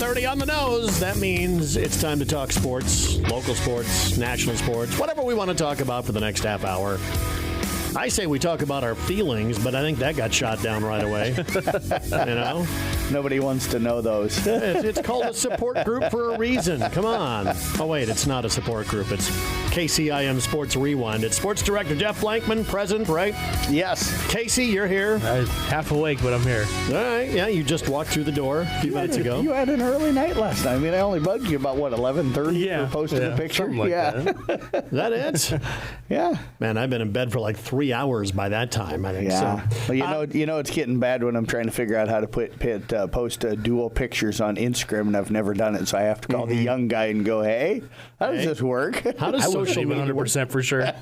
7:30 on the nose. That means it's time to talk sports, local sports, national sports, whatever we want to talk about for the next half hour. I say we talk about our feelings, but I think that got shot down right away. You know? Nobody wants to know those. It's called a support group for a reason. Come on. Oh, wait, it's not a support group. It's KCIM Sports Rewind. It's Sports Director Jeff Blankman, present, right? Yes. Casey, you're here. I'm half awake, but I'm here. All right. Yeah, you just walked through the door a few minutes ago. You had an early night last night. I mean, I only bugged you about, 11:30 for posting a picture? Like that. Is that it? Yeah. Man, I've been in bed for like 3 hours by that time, I think. Yeah. So. Well, you know, it's getting bad when I'm trying to figure out how to post dual pictures on Instagram, and I've never done it, so I have to call the young guy and go, hey, how does this work? How does social media 100% for sure.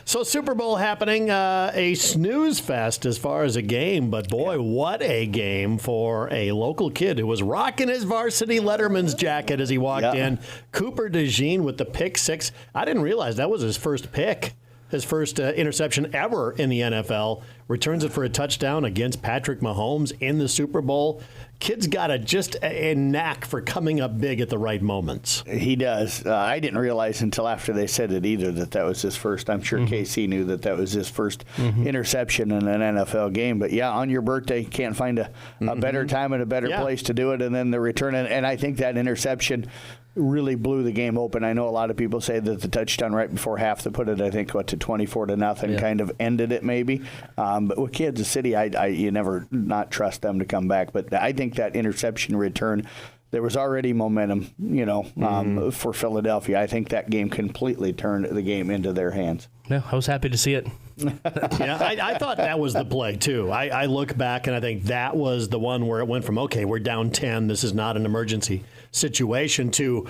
So Super Bowl happening, a snooze fest as far as a game, but boy, what a game for a local kid who was rocking his varsity Letterman's jacket as he walked in. Cooper DeJean with the pick six. I didn't realize that was his first pick. His first interception ever in the NFL. Returns it for a touchdown against Patrick Mahomes in the Super Bowl. Kid's got just a knack for coming up big at the right moments. He does. I didn't realize until after they said it either that was his first. I'm sure KC knew that was his first interception in an NFL game. But, yeah, on your birthday, can't find a better time and a better place to do it. And then the return. And I think that interception really blew the game open. I know a lot of people say that the touchdown right before half that put it, I think, to 24-0 kind of ended it maybe. But with Kansas City, you never not trust them to come back. But I think that interception return, there was already momentum, for Philadelphia. I think that game completely turned the game into their hands. Yeah, I was happy to see it. I thought that was the play, too. I look back and I think that was the one where it went from, okay, we're down 10, this is not an emergency situation, to,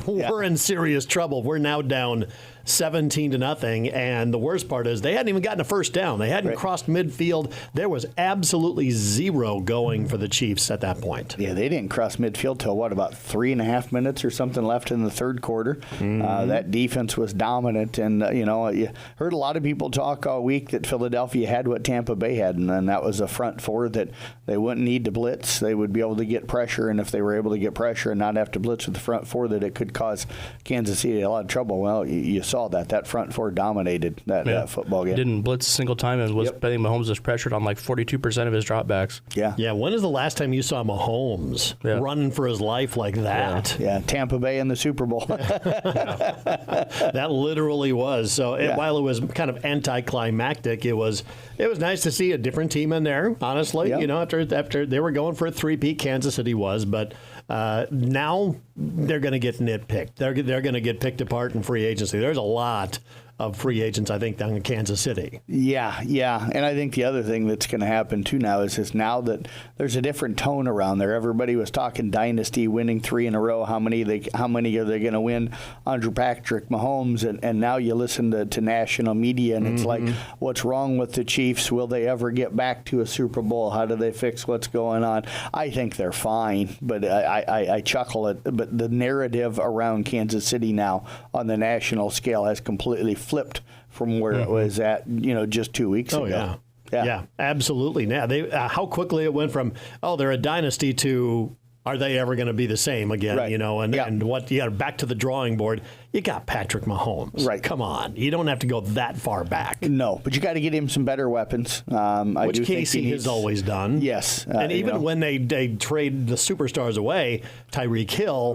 we're in serious trouble. We're now down 17-0, and the worst part is they hadn't even gotten a first down. They hadn't crossed midfield. There was absolutely zero going for the Chiefs at that point. Yeah, they didn't cross midfield till about 3.5 minutes or something left in the third quarter. That defense was dominant, and you heard a lot of people talk all week that Philadelphia had what Tampa Bay had, and then that was a front four that they wouldn't need to blitz. They would be able to get pressure, and if they were able to get pressure and not have to blitz with the front four, that it could cause Kansas City a lot of trouble. Well, you saw that front four dominated that football game. Didn't blitz a single time, and I think Mahomes was pressured on like 42% of his dropbacks. Yeah. When is the last time you saw Mahomes running for his life like that? Yeah, Tampa Bay in the Super Bowl. That literally was. So while it was kind of anticlimactic, it was nice to see a different team in there. Honestly, after they were going for a three-peat, Kansas City was, but now they're going to get nitpicked. They're going to get picked apart in free agency. There's a lot of free agents, I think, down in Kansas City. Yeah. And I think the other thing that's going to happen, too, now is now that there's a different tone around there. Everybody was talking dynasty, winning 3 in a row. How many are they going to win under Patrick Mahomes? And now you listen to national media, and it's like, what's wrong with the Chiefs? Will they ever get back to a Super Bowl? How do they fix what's going on? I think they're fine, but I chuckle at but the narrative around Kansas City now on the national scale has completely flipped from where it was at, just 2 weeks ago. Yeah, absolutely. Now, how quickly it went from, they're a dynasty to, are they ever going to be the same again? Right. And what you got back to the drawing board. You got Patrick Mahomes. Right. Come on. You don't have to go that far back. No, but you got to get him some better weapons. Which KC has always done. Yes. And even when they trade the superstars away, Tyreek Hill,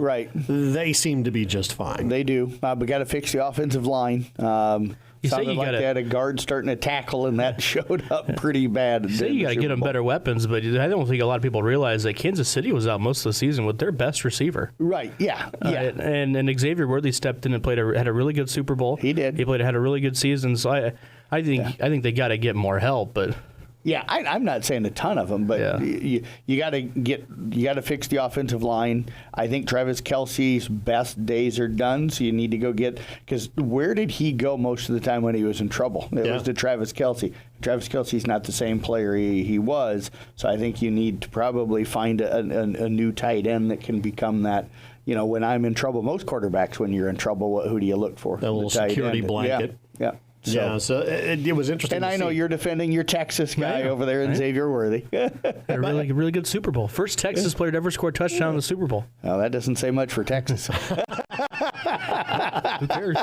they seem to be just fine. They do. We got to fix the offensive line. Sounded like they had a guard starting to tackle, and that showed up pretty bad. You got to get them better weapons, but I don't think a lot of people realize that Kansas City was out most of the season with their best receiver. Right, yeah. And Xavier Worthy stepped in and had a really good Super Bowl. He did. He had a really good season, so I think they got to get more help, but... Yeah, I'm not saying a ton of them, but you got to fix the offensive line. I think Travis Kelce's best days are done, so you need to go because where did he go most of the time when he was in trouble? It was to Travis Kelce. Travis Kelce's not the same player he was, so I think you need to probably find a new tight end that can become that. When I'm in trouble, most quarterbacks, when you're in trouble, who do you look for? A little security blanket. Yeah. So it was interesting. And to I know see. you're defending your Texas guy Yeah, over there in right. Xavier Worthy. A really good Super Bowl. First Texas player to ever score a touchdown in the Super Bowl. Well, that doesn't say much for Texas. Who cares?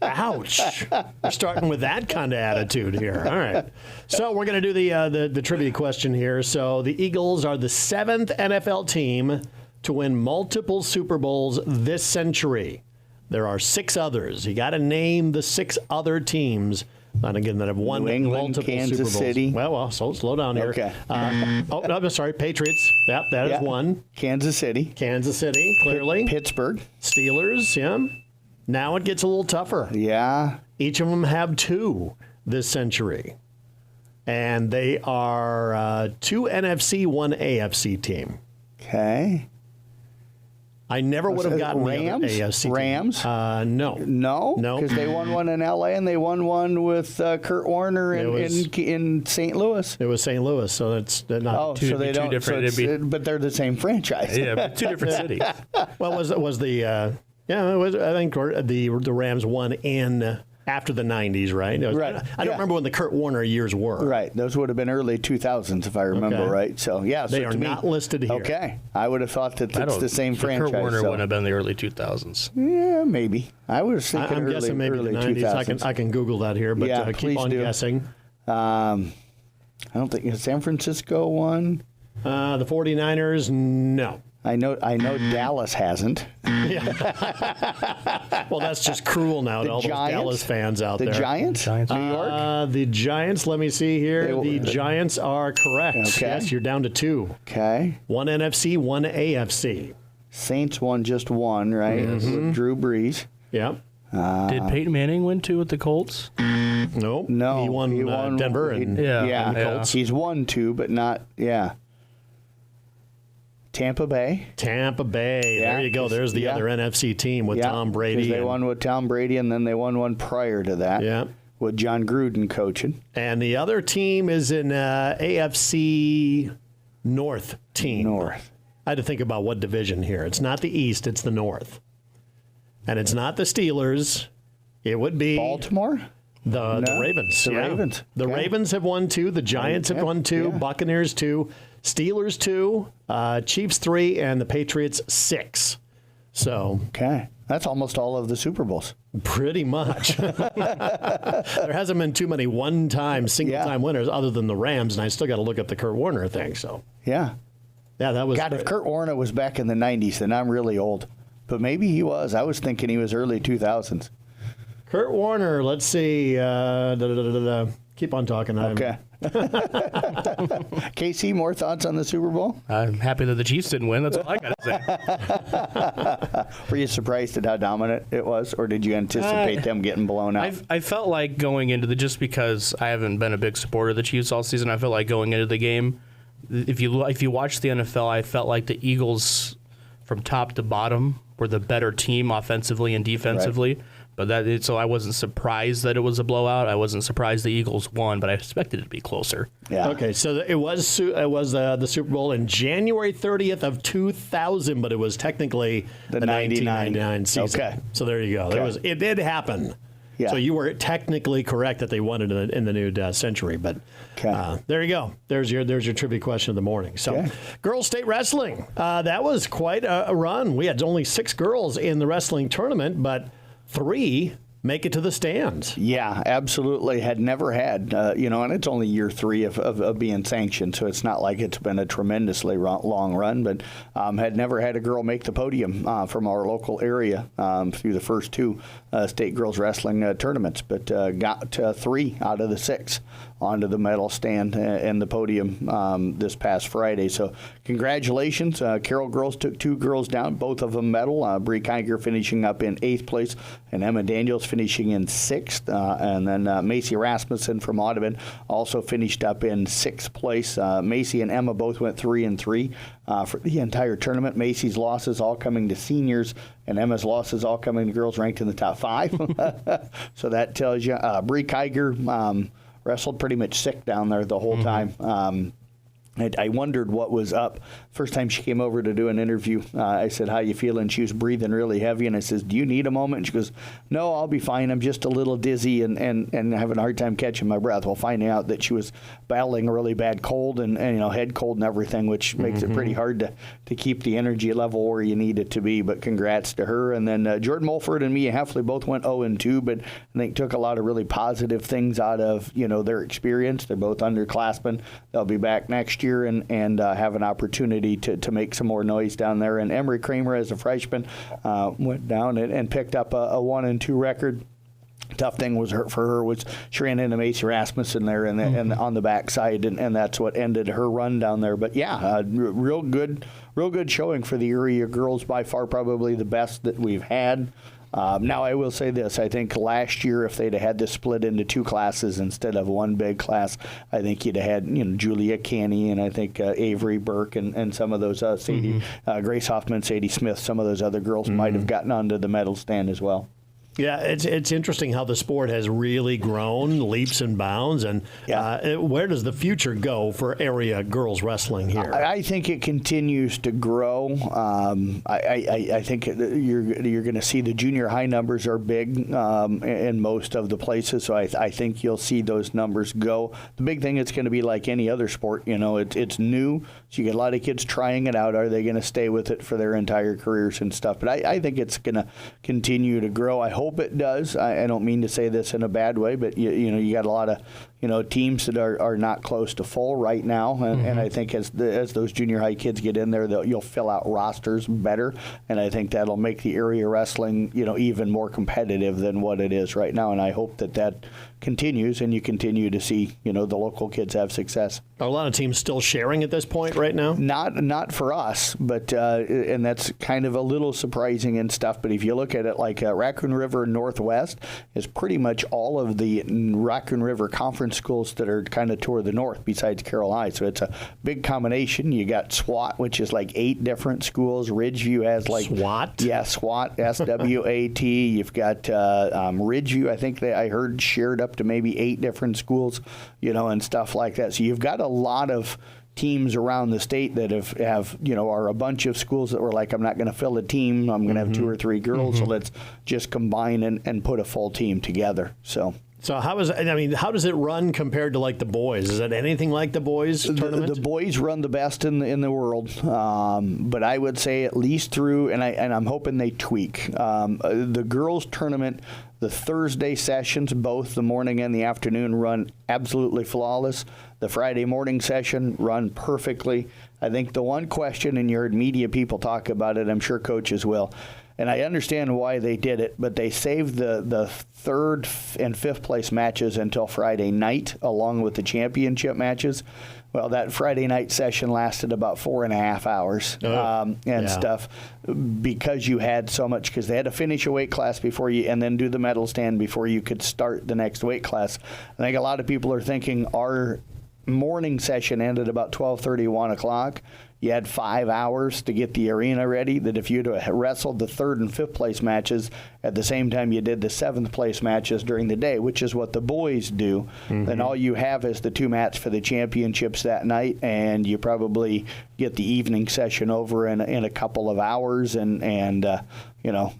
Ouch! We're starting with that kind of attitude here. All right. So we're going to do the trivia question here. So the Eagles are the 7th NFL team to win multiple Super Bowls this century. There are 6 others. You got to name the 6 other teams. And again, that have won New England, multiple Kansas Super Bowls. City. Well, so slow down here. Okay. No, I'm sorry. Patriots. Yep, that is one. Kansas City. Kansas City, clearly. Pittsburgh. Steelers, yeah. Now it gets a little tougher. Yeah. Each of them have 2 this century. And they are 2 NFC, 1 AFC team. Okay. I never would have gotten Rams? the other AFC team. Rams? No. No, because they won one in L.A. and they won one with Kurt Warner in St. Louis. It was St. Louis, so that's not So they don't. different. So but they're the same franchise. Yeah, but 2 different cities. Well, was the it was. I think the Rams won in after the 90s, right? Right. I don't remember when the Kurt Warner years were. Right. Those would have been early 2000s, if I remember right. So, yeah. They are not listed here. Okay. I would have thought that it's the same franchise. Kurt Warner so. wouldn't have been the early 2000s. Yeah, maybe. I was thinking I'm guessing maybe early the 90s. 2000s. I can Google that here, but Yeah, keep on do. guessing. I don't think San Francisco won. The 49ers, no. I know Dallas hasn't. Well, that's just cruel now to all those Dallas fans out there. The Giants? New York? The Giants, let me see here. The Giants are correct. Okay. Yes, you're down to 2. Okay. 1 NFC, 1 AFC. Saints won just one, right? With Drew Brees. Yep. Did Peyton Manning win 2 with the Colts? Nope. No. He won Denver and Yeah. Colts. He's won 2, but not, Tampa Bay. Tampa Bay. Yeah, There you go. There's the other NFC team with Tom Brady. They won with Tom Brady, and then they won one prior to that. Yeah. With John Gruden coaching. And the other team is an AFC North team. North. I had to think about what division here. It's not the East, it's the North. And it's not the Steelers. It would be Baltimore? the Ravens. The Ravens. The Okay. Ravens have won 2. The Giants have won 2. Yeah. Buccaneers 2. Steelers 2. Chiefs 3. And the Patriots 6. So Okay. That's almost all of the Super Bowls. pretty much. There hasn't been too many one-time, single-time winners other than the Rams, and I still got to look up the Kurt Warner thing. So Yeah. that was. God, if Kurt Warner was back in the 90s, then I'm really old. But maybe he was. I was thinking he was early 2000s. Kurt Warner. Let's see. Keep on talking. Okay. KC, more thoughts on the Super Bowl? I'm happy that the Chiefs didn't win. That's all I got to say. Were you surprised at how dominant it was, or did you anticipate them getting blown out? I felt like going into just because I haven't been a big supporter of the Chiefs all season, I felt like going into the game, if you watch the NFL, I felt like the Eagles from top to bottom were the better team offensively and defensively. Right. But so I wasn't surprised that it was a blowout. I wasn't surprised the Eagles won, but I expected it to be closer. Yeah. Okay, so it was the Super Bowl in January 30th of 2000, but it was technically the 1999 season. Okay. So there you go. Okay. It did happen. Yeah. So you were technically correct that they won it in the new century, but there you go. There's your trivia question of the morning. So, girls state wrestling, that was quite a run. We had only 6 girls in the wrestling tournament, but 3 make it to the stands. Yeah, absolutely. Had never had, and it's only year 3 of being sanctioned, so it's not like it's been a tremendously long run, but had never had a girl make the podium from our local area through the first 2 state girls wrestling tournaments, but got 3 out of the 6 onto the medal stand and the podium this past Friday. So congratulations. Carroll girls took 2 girls down, both of them medal. Bree Kiger finishing up in 8th place and Emma Daniels finishing in 6th. And then Macy Rasmussen from Audubon also finished up in 6th place. Macy and Emma both went 3-3 for the entire tournament. Macy's losses all coming to seniors and Emma's losses all coming to girls ranked in the top 5. So that tells you. Bree Kiger wrestled pretty much sick down there the whole time. I wondered what was up. First time she came over to do an interview, I said, "How you feeling?" She was breathing really heavy, and I says, "Do you need a moment?" And she goes, "No, I'll be fine. I'm just a little dizzy and having a hard time catching my breath." Well, finding out that she was battling a really bad cold and head cold and everything, which makes it pretty hard to keep the energy level where you need it to be. But congrats to her. And then Jordan Mulford and Mia Heffley both went 0-2, but I think took a lot of really positive things out of their experience. They're both underclassmen. They'll be back next year and have an opportunity to make some more noise down there. And Emery Kramer, as a freshman, went down and picked up a 1-2 record. Tough thing was for her was she ran into Macy Rasmussen there and on the backside, and that's what ended her run down there. But yeah, real good showing for the area girls. By far, probably the best that we've had. Now, I will say this. I think last year, if they'd have had this split into 2 classes instead of one big class, I think you'd have had Julia Canny and I think Avery Burke and some of those Sadie, Grace Hoffman, Sadie Smith, some of those other girls might have gotten onto the medal stand as well. Yeah, it's interesting how the sport has really grown leaps and bounds, and where does the future go for area girls wrestling here? I think it continues to grow. I think you're going to see the junior high numbers are big in most of the places, so I think you'll see those numbers go. The big thing, it's going to be like any other sport. It's new, so you get a lot of kids trying it out. Are they going to stay with it for their entire careers and stuff? But I think it's going to continue to grow. I hope it does. I don't mean to say this in a bad way, but you got a lot of teams that are not close to full right now, and I think as those junior high kids get in there, you'll fill out rosters better, and I think that'll make the area wrestling even more competitive than what it is right now, and I hope that continues and you continue to see the local kids have success. Are a lot of teams still sharing at this point right now? Not for us, but and that's kind of a little surprising and stuff. But if you look at it, like Raccoon River Northwest is pretty much all of the Raccoon River Conference schools that are kind of toward the north, besides Carroll High. So it's a big combination. You got SWAT, which is like 8 different schools. Ridgeview has like SWAT. Yeah, SWAT, SWAT. You've got Ridgeview. I think I heard shared up to maybe 8 different schools, and stuff like that. So you've got a lot of teams around the state that have are a bunch of schools that were like, I'm not going to fill a team. I'm going to have 2 or 3 girls. So let's just combine and put a full team together. So how does it run compared to like the boys? Is it anything like the boys tournament? The boys run the best in the world, but I would say at least through, and I'm hoping they tweak the girls tournament. The Thursday sessions, both the morning and the afternoon, run absolutely flawless. The Friday morning session run perfectly. I think the one question, and you heard media people talk about it, I'm sure coaches will, and I understand why they did it, but they saved the 3rd and 5th place matches until Friday night, along with the championship matches. Well, that Friday night session lasted about 4.5 hours stuff, because you had so much, because they had to finish a weight class before you, and then do the medal stand before you could start the next weight class. I think a lot of people are thinking our morning session ended about 12:30, 1 o'clock. You had 5 hours to get the arena ready, that if you'd have wrestled the 3rd and 5th place matches at the same time you did the 7th place matches during the day, which is what the boys do, then all you have is the 2 mats for the championships that night, and you probably get the evening session over in a couple of hours, and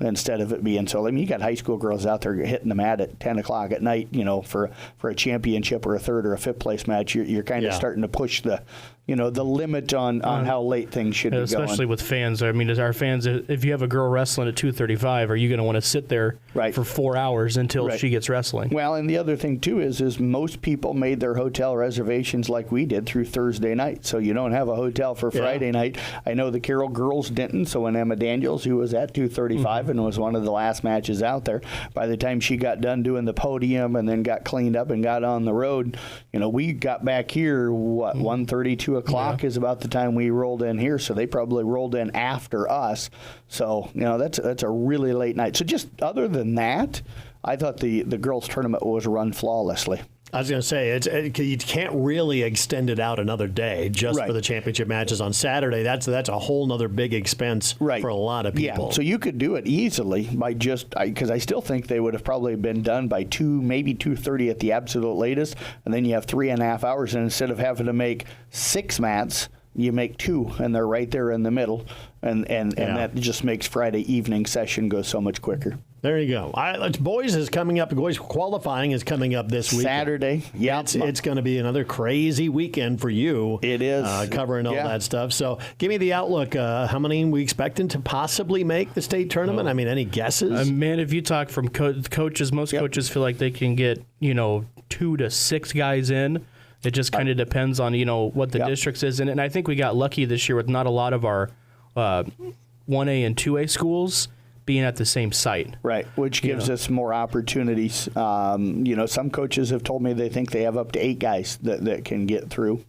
instead of it being so. I mean, you got high school girls out there hitting the mat at 10 o'clock at night, for a championship or a 3rd or a 5th place match. You're kind of starting to push the limit on how late things should be going. Especially with fans. I mean, as our fans, if you have a girl wrestling at 2:35, are you going to want to sit there for 4 hours until she gets wrestling? Well, and the other thing, too, is most people made their hotel reservations like we did through Thursday night. So you don't have a hotel for Friday night. I know the Carroll girls didn't. So when Emma Daniels, who was at 2:35 and was one of the last matches out there, by the time she got done doing the podium and then got cleaned up and got on the road, we got back here, 1:30, 2 o'clock is about the time we rolled in here. So they probably rolled in after us. So, that's a really late night. So just other than that, I thought the girls' tournament was run flawlessly. I was going to say, you can't really extend it out another day just Right. for the championship matches on Saturday. That's a whole nother big expense Right. for a lot of people. Yeah, so you could do it easily by because I still think they would have probably been done by 2, maybe 2:30 at the absolute latest, and then you have 3.5 hours, and instead of having to make 6 mats, you make 2, and they're right there in the middle, and that just makes Friday evening session go so much quicker. There you go. Boys is coming up. Boys qualifying is coming up this week. Saturday. Yeah, It's going to be another crazy weekend for you. It is. Covering all that stuff. So give me the outlook. How many we expecting to possibly make the state tournament? I mean, any guesses? Man, if you talk from coaches, most coaches feel like they can get 2 to 6 guys in. It just kind of depends on what the districts is in. And I think we got lucky this year with not a lot of our 1A and 2A schools being at the same site. Right, which gives us more opportunities. Some coaches have told me they think they have up to 8 guys that can get through.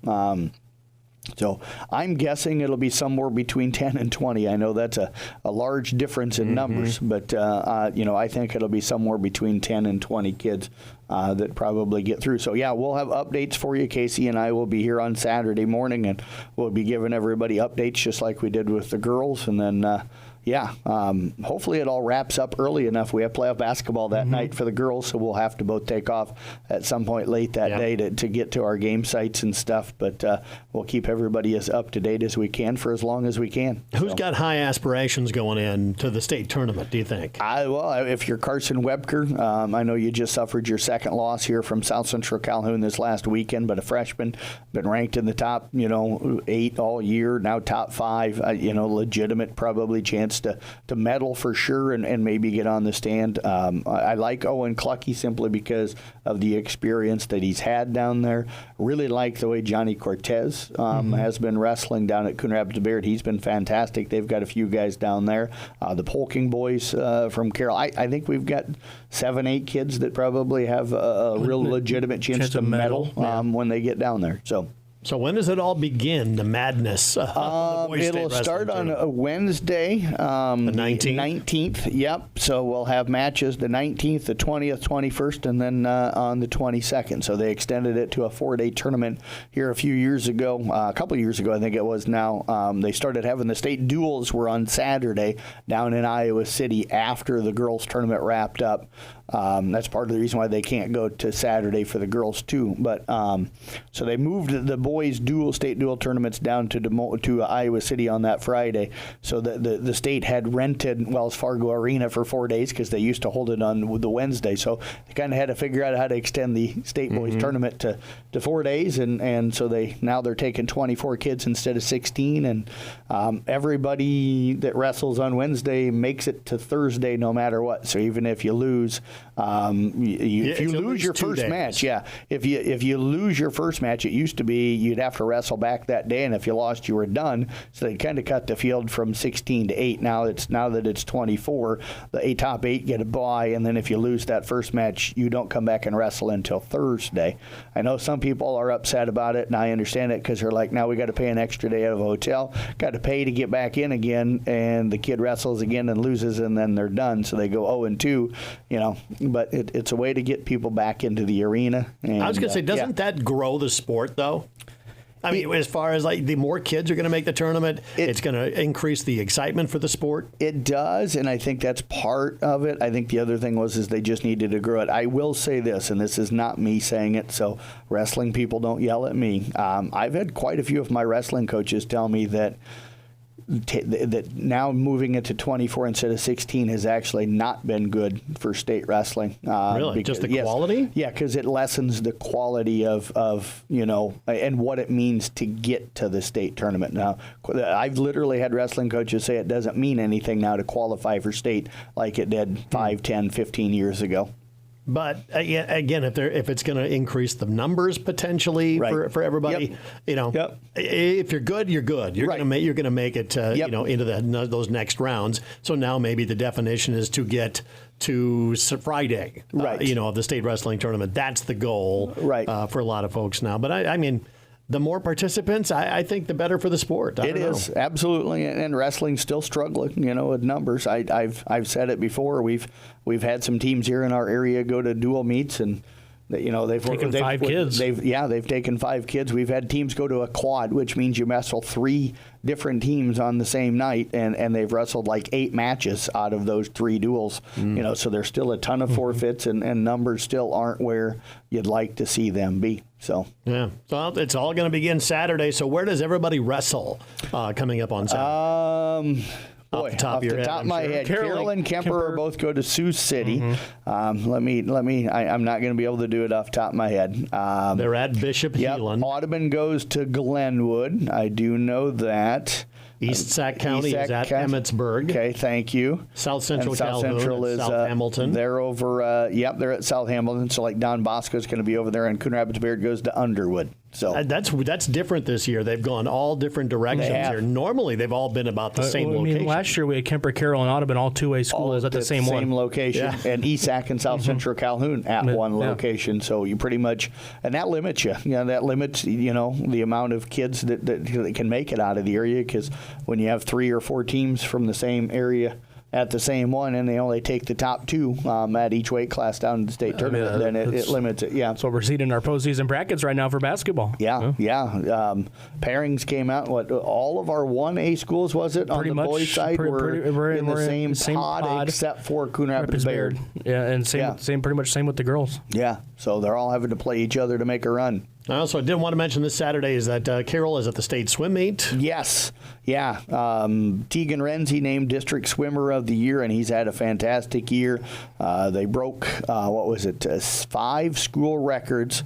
So I'm guessing it'll be somewhere between 10 and 20. I know that's a large difference in numbers, but I think it'll be somewhere between 10 and 20 kids that probably get through. So yeah, we'll have updates for you. Casey and I will be here on Saturday morning, and we'll be giving everybody updates just like we did with the girls, and then. Hopefully it all wraps up early enough. We have playoff basketball that night for the girls, so we'll have to both take off at some point late that day to get to our game sites and stuff. But we'll keep everybody as up to date as we can for as long as we can. Who's got high aspirations going into the state tournament, do you think? If you're Carson Webker, I know you just suffered your second loss here from South Central Calhoun this last weekend, but a freshman, been ranked in the top 8 all year, now top 5, legitimate probably chance to medal for sure and maybe get on the stand. I like Owen Clucky simply because of the experience that he's had down there. Really like the way Johnny Cortez has been wrestling down at Coon Rapids Bayard. He's been fantastic. They've got a few guys down there. The Polking boys from Carroll. I think we've got 7, 8 kids that probably have a real legitimate chance to medal when they get down there. So when does it all begin, the madness? It'll start on a Wednesday, the 19th. Yep. So we'll have matches the 19th, the 20th, 21st, and then on the 22nd. So they extended it to a 4-day tournament here a few years ago, a couple of years ago, I think it was now. They started having the state duels were on Saturday down in Iowa City after the girls' tournament wrapped up. That's part of the reason why they can't go to Saturday for the girls too. But so they moved the boys' state dual tournaments down to Iowa City on that Friday. So the state had rented Wells Fargo Arena for 4 days because they used to hold it on the Wednesday. So they kind of had to figure out how to extend the state boys tournament to 4 days, and so they're taking 24 kids instead of 16, and everybody that wrestles on Wednesday makes it to Thursday no matter what. So even if you lose. If you lose your first match, if you lose your first match, it used to be you'd have to wrestle back that day, and if you lost, you were done. So they kind of cut the field from 16 to 8. Now that it's 24, the top 8 get a bye, and then if you lose that first match, you don't come back and wrestle until Thursday. I know some people are upset about it, and I understand it because they're like, now we got to pay an extra day out of a hotel, got to pay to get back in again, and the kid wrestles again and loses, and then they're done. So they go 0-2, But it's a way to get people back into the arena. And, I was going to say, doesn't that grow the sport, though? I mean, as far as the more kids are going to make the tournament, it's going to increase the excitement for the sport. It does, and I think that's part of it. I think the other thing is they just needed to grow it. I will say this, and this is not me saying it, so wrestling people don't yell at me. I've had quite a few of my wrestling coaches tell me that now moving it to 24 instead of 16 has actually not been good for state wrestling. Really? Because, just the quality? Yeah, because it lessens the quality of and what it means to get to the state tournament. Now, I've literally had wrestling coaches say it doesn't mean anything now to qualify for state like it did 5, 10, 15 years ago. But again, if it's going to increase the numbers potentially for everybody, if you're good, you're good. You're going to make it into those next rounds. So now maybe the definition is to get to Friday, of the state wrestling tournament. That's the goal, for a lot of folks now. But I mean, the more participants, I think the better for the sport. It is, absolutely, and wrestling's still struggling, with numbers. I've said it before. We've had some teams here in our area go to dual meets, and They've taken 5 kids. They've taken 5 kids. We've had teams go to a quad, which means you wrestle 3 different teams on the same night, and they've wrestled like 8 matches out of those 3 duels. So there's still a ton of forfeits, and numbers still aren't where you'd like to see them be. So it's all going to begin Saturday. So where does everybody wrestle coming up on Saturday? Off the top of my head, Carroll and Kemper both go to Sioux City. I'm not going to be able to do it off the top of my head. They're at Bishop Heelan. Audubon goes to Glenwood. I do know that. East Sac County is at Emmetsburg. Okay, thank you. South Central South Calhoun Central is South Hamilton. They're over. They're at South Hamilton. So like Don Bosco is going to be over there, and Coon Rapids Bayard goes to Underwood. So that's different this year. They've gone all different directions here. Normally, they've all been about the same location. Last year we had Kemper, Carroll, and Audubon, all 2A schools at the same location, and ESAC and South Central Calhoun at one location. So you pretty much, and that limits you. That limits the amount of kids that can make it out of the area, because when you have 3 or 4 teams from the same area at the same one, and they only take the top 2 at each weight class down to the state tournament, then it limits it. So we're seeing in our postseason brackets right now for basketball. Pairings came out. All of our 1A schools, was it, on the boys' side, were in the same pod, except for Coon Rapids Bayard. Yeah, and pretty much same with the girls. Yeah, so they're all having to play each other to make a run. I also did want to mention this Saturday is that Carroll is at the state swim meet. Yes. Yeah. Tegan Renzi named District Swimmer of the Year, and he's had a fantastic year. They broke, 5 school records.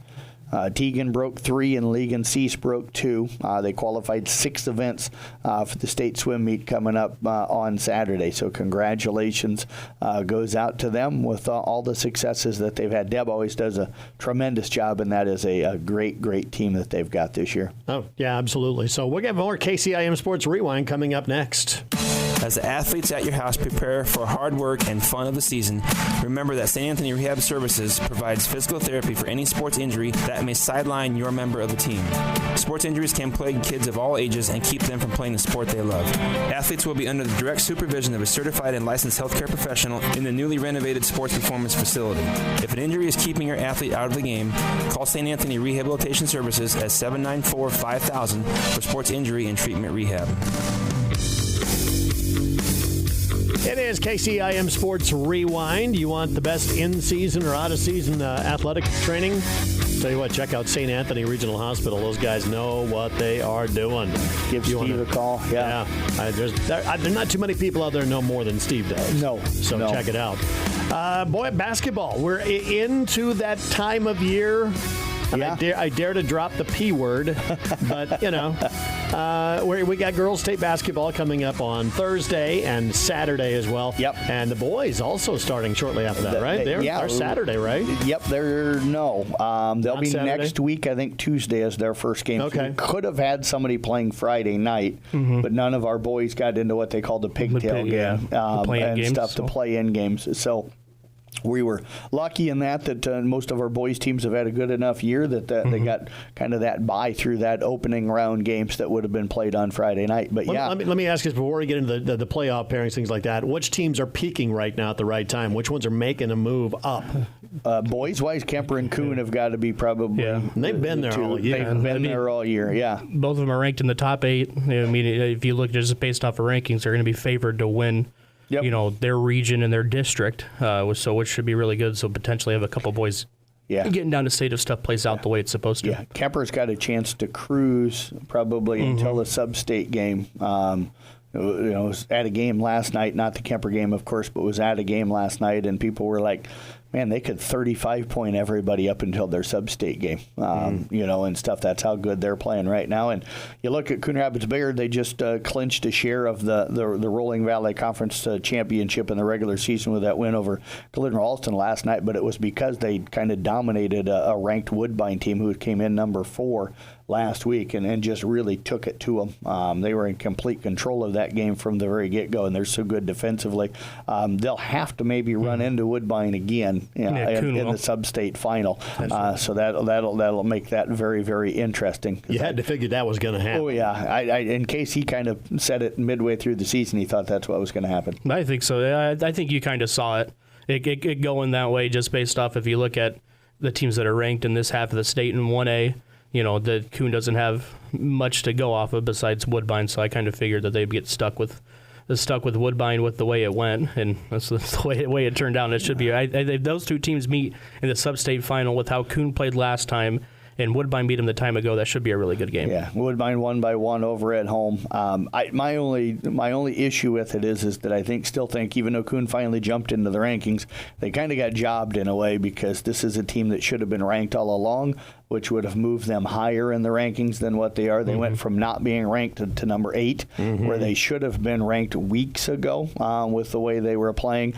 Tegan broke 3 and Legan Cease broke 2. They qualified 6 events for the state swim meet coming up on Saturday. So congratulations goes out to them with all the successes that they've had. Deb always does a tremendous job, and that is a great, great team that they've got this year. Oh, yeah, absolutely. So we'll get more KCIM Sports Rewind coming up next. As the athletes at your house prepare for hard work and fun of the season, remember that St. Anthony Rehab Services provides physical therapy for any sports injury that may sideline your member of the team. Sports injuries can plague kids of all ages and keep them from playing the sport they love. Athletes will be under the direct supervision of a certified and licensed healthcare professional in the newly renovated sports performance facility. If an injury is keeping your athlete out of the game, call St. Anthony Rehabilitation Services at 794-5000 for sports injury and treatment rehab. It is KCIM Sports Rewind. You want the best in-season or out-of-season athletic training? Tell you what, check out St. Anthony Regional Hospital. Those guys know what they are doing. Give Steve a call. Yeah. There's not too many people out there know more than Steve does. No. So check it out. Basketball. We're into that time of year. And I dare to drop the P word, but, we got girls' state basketball coming up on Thursday and Saturday as well. Yep. And the boys also starting shortly after that, right? They're Saturday, right? Yep. They'll be Saturday? next week. I think Tuesday is their first game. Okay. So we could have had somebody playing Friday night, but none of our boys got into what they call the pigtail game to play in games. So we were lucky in that most of our boys' teams have had a good enough year that they got kind of that bye through that opening round games that would have been played on Friday night. But let me ask you this before we get into the playoff pairings, things like that. Which teams are peaking right now at the right time? Which ones are making a move up? Boys-wise, Kemper and Kuhn have got to be probably. Yeah, and they've been there all year. They've been there all year. Yeah, both of them are ranked in the top 8. I mean, if you look just based off of rankings, they're going to be favored to win. Yep. Their region and their district, which should be really good. So potentially have a couple boys getting down to state if stuff plays out the way it's supposed to. Yeah, Kemper's got a chance to cruise probably until the sub-state game. Was at a game last night, not the Kemper game, of course, but was at a game last night, and people were like, man, they could 35-point everybody up until their sub-state game, and stuff. That's how good they're playing right now. And you look at Coon Rapids Bayard, they just clinched a share of the Rolling Valley Conference championship in the regular season with that win over Glidden Ralston last night, but it was because they kind of dominated a ranked Woodbine team who came in number 4 last week and just really took it to them. They were in complete control of that game from the very get-go, and they're so good defensively. They'll have to maybe run into Woodbine again in the sub-state final. So that'll make that very, very interesting. You had to figure that was going to happen. Oh, yeah. In case he kind of said it midway through the season, he thought that's what was going to happen. I think so. I think you kind of saw it going that way just based off if you look at the teams that are ranked in this half of the state in 1A, the Coon doesn't have much to go off of besides Woodbine, so I kind of figured that they'd get stuck with Woodbine with the way it went, and that's the way it turned out. And it should be. Those two teams meet in the sub-state final with how Coon played last time, and Woodbine beat them the time ago. That should be a really good game. Yeah, Woodbine won by 1 over at home. My only issue with it is that I still think even though Coon finally jumped into the rankings, they kind of got jobbed in a way because this is a team that should have been ranked all along, which would have moved them higher in the rankings than what they are. They went from not being ranked to number 8, where they should have been ranked weeks ago with the way they were playing.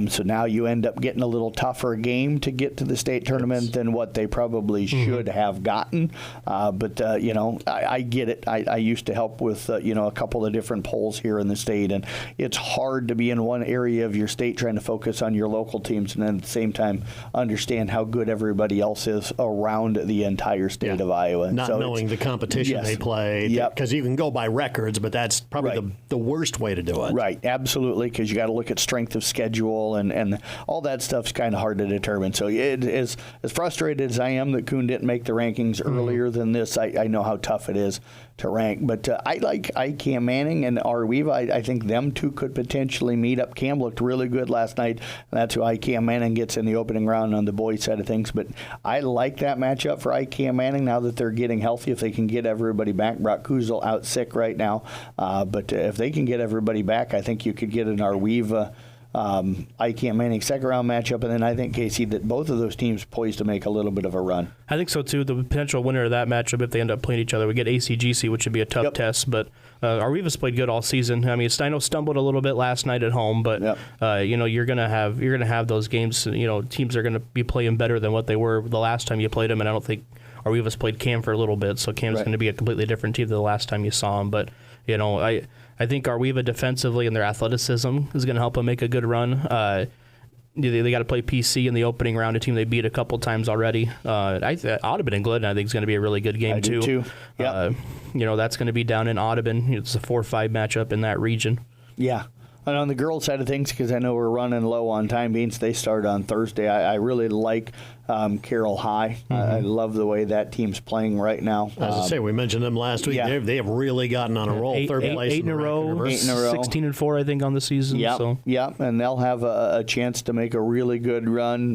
So now you end up getting a little tougher game to get to the state tournament than what they probably should have gotten. But I get it. I used to help with a couple of different polls here in the state, and it's hard to be in one area of your state trying to focus on your local teams and then at the same time understand how good everybody else is around the entire state of Iowa. Not knowing the competition they play, because you can go by records, but that's probably the worst way to do it. Right, absolutely, because you got to look at strength of schedule and all that stuff's kind of hard to determine. So it is, as frustrated as I am that Coon didn't make the rankings earlier than this, I know how tough it is to rank. But I like ICAM Manning and Arweeva. I think them two could potentially meet up. Cam looked really good last night, and that's who ICAM Manning gets in the opening round on the boys' side of things. But I like that matchup for ICAM Manning now that they're getting healthy. If they can get everybody back, Brock Kuzel out sick right now. But if they can get everybody back, I think you could get an Arweeva ICAM Manning second round matchup, and then I think, Casey, that both of those teams poised to make a little bit of a run. I think so too. The potential winner of that matchup, if they end up playing each other, we get ACGC, which would be a tough test. But Arweeva's played good all season. I mean, Steino stumbled a little bit last night at home, but you're gonna have those games. Teams are gonna be playing better than what they were the last time you played them, and I don't think Arweeva's played Cam for a little bit, so Cam's going to be a completely different team than the last time you saw him. But I think Arweeva defensively and their athleticism is going to help them make a good run. They got to play PC in the opening round, a team they beat a couple times already. Audubon and Glidden, I think, is going to be a really good game too. Yep. That's going to be down in Audubon. It's a 4-5 matchup in that region. Yeah. And on the girls' side of things, because I know we're running low on time, beans, they start on Thursday. I really like Carroll High. I love the way that team's playing right now. As I say, we mentioned them last week. Yeah. They have really gotten on a roll. Third place in a row, 16-4, I think, on the season. Yeah, and they'll have a chance to make a really good run.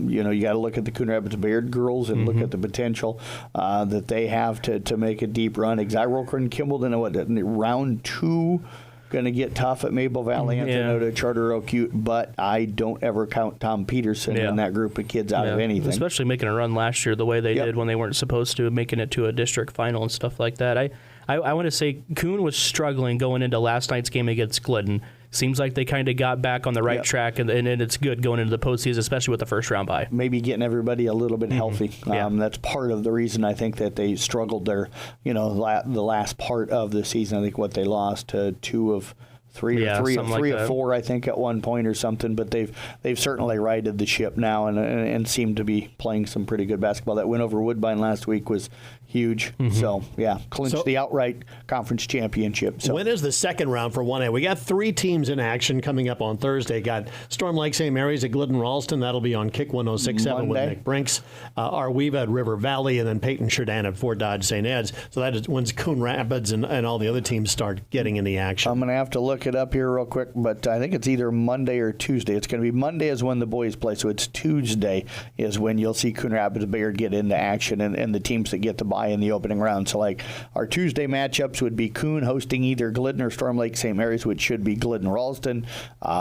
You got to look at the Coon Rapids Bayard girls and look at the potential that they have to make a deep run. Exire and Kimball, round 2. Going to get tough at Maple Valley, Anthony, Charter Oak Ute, but I don't ever count Tom Peterson in that group of kids out of anything. Especially making a run last year the way they did when they weren't supposed to, making it to a district final and stuff like that. I want to say Coon was struggling going into last night's game against Glidden. Seems like they kind of got back on the right track, and it's good going into the postseason, especially with the first round bye. Maybe getting everybody a little bit healthy. That's part of the reason I think that they struggled there. The last part of the season, I think what they lost to 2 of 3 or 3 of 4, I think, at one point or something. But they've certainly righted the ship now and seem to be playing some pretty good basketball. That win over Woodbine last week was huge. So, clinched the outright conference championship. So. When is the second round for 1A? We got 3 teams in action coming up on Thursday. Got Storm Lake St. Mary's at Glidden Ralston. That'll be on Kick 106.7 with Nick Brinks. Arweeva at River Valley, and then Peyton Sheridan at Fort Dodge St. Ed's. So that is when Coon Rapids and all the other teams start getting in the action. I'm going to have to look it up here real quick, but I think it's either Monday or Tuesday. It's going to be Monday is when the boys play, so it's Tuesday is when you'll see Coon Rapids Bayard get into action and the teams that get to buy in the opening round. So like our Tuesday matchups would be Coon hosting either Glidden or Storm Lake St. Mary's, which should be Glidden Ralston.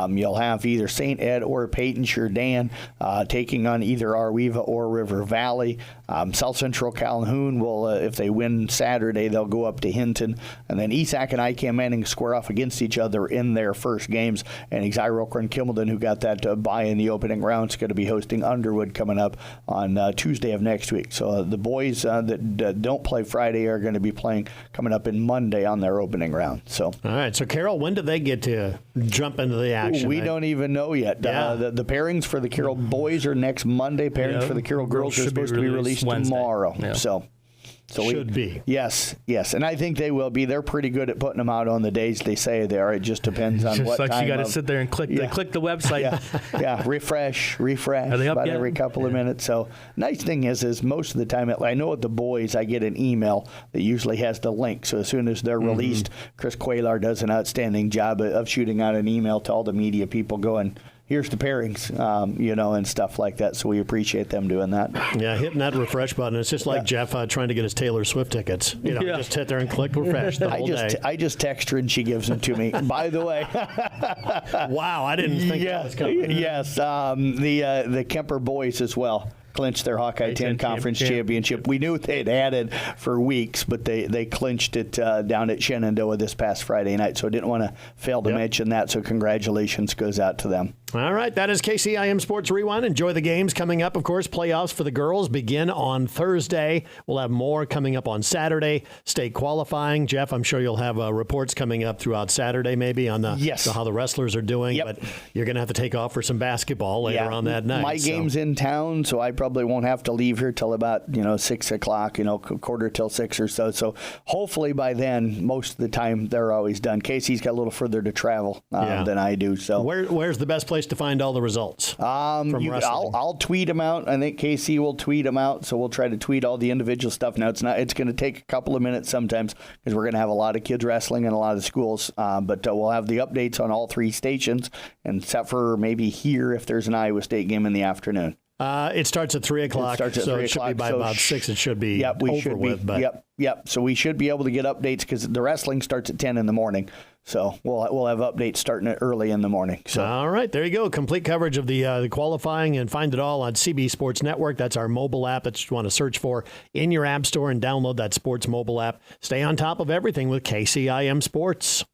You'll have either St. Ed or Peyton Sheridan taking on either Arweeva or River Valley. South Central Calhoun will, if they win Saturday, they'll go up to Hinton. And then ESAC and ICAM Manning square off against each other in their first games. And Exire and Kimballton, who got that bye in the opening round, is going to be hosting Underwood coming up on Tuesday of next week. So the boys that don't play Friday are going to be playing coming up in Monday on their opening round. So all right. So Carroll, when do they get to jump into the action? We don't even know yet. The pairings for the Carroll boys are next Monday. Pairings for the Carroll girls are supposed to be released tomorrow. So So should be. Yes. And I think they will be. They're pretty good at putting them out on the days they say they are. It just depends on just what like time. You got to sit there and click the website. Yeah. Refresh Are they up about yet? every couple of minutes. So nice thing is most of the time, I know with the boys, I get an email that usually has the link. So as soon as they're released, Chris Quaylar does an outstanding job of shooting out an email to all the media people going, here's the pairings, and stuff like that. So we appreciate them doing that. Yeah, hitting that refresh button. It's just like Jeff trying to get his Taylor Swift tickets. Just hit there and click refresh the whole day. I just text her and she gives them to me. By the way. Wow, I didn't think that was coming. Yes, the Kemper boys as well clinched their Hawkeye 10 Conference Championship. We knew they'd had it for weeks, but they clinched it down at Shenandoah this past Friday night, so I didn't want to fail to mention that, so congratulations goes out to them. All right, that is KCIM Sports Rewind. Enjoy the games coming up. Of course, playoffs for the girls begin on Thursday. We'll have more coming up on Saturday. State qualifying. Jeff, I'm sure you'll have reports coming up throughout Saturday maybe on how the wrestlers are doing, but you're going to have to take off for some basketball later on that night. My game's in town, so I probably won't have to leave here till about 6 o'clock, quarter till 6 or so. So hopefully by then, most of the time they're always done. Casey's got a little further to travel than I do. So where's the best place to find all the results from wrestling? I'll tweet them out. I think Casey will tweet them out, so we'll try to tweet all the individual stuff. Now it's going to take a couple of minutes sometimes because we're going to have a lot of kids wrestling in a lot of schools, but we'll have the updates on all 3 stations, and except for maybe here if there's an Iowa State game in the afternoon. It starts at 3 o'clock, so it should be by about 6. It should be over with. But So we should be able to get updates because the wrestling starts at 10 in the morning. So we'll have updates starting early in the morning. So all right, there you go. Complete coverage of the qualifying, and find it all on CB Sports Network. That's our mobile app that you want to search for in your app store and download that sports mobile app. Stay on top of everything with KCIM Sports.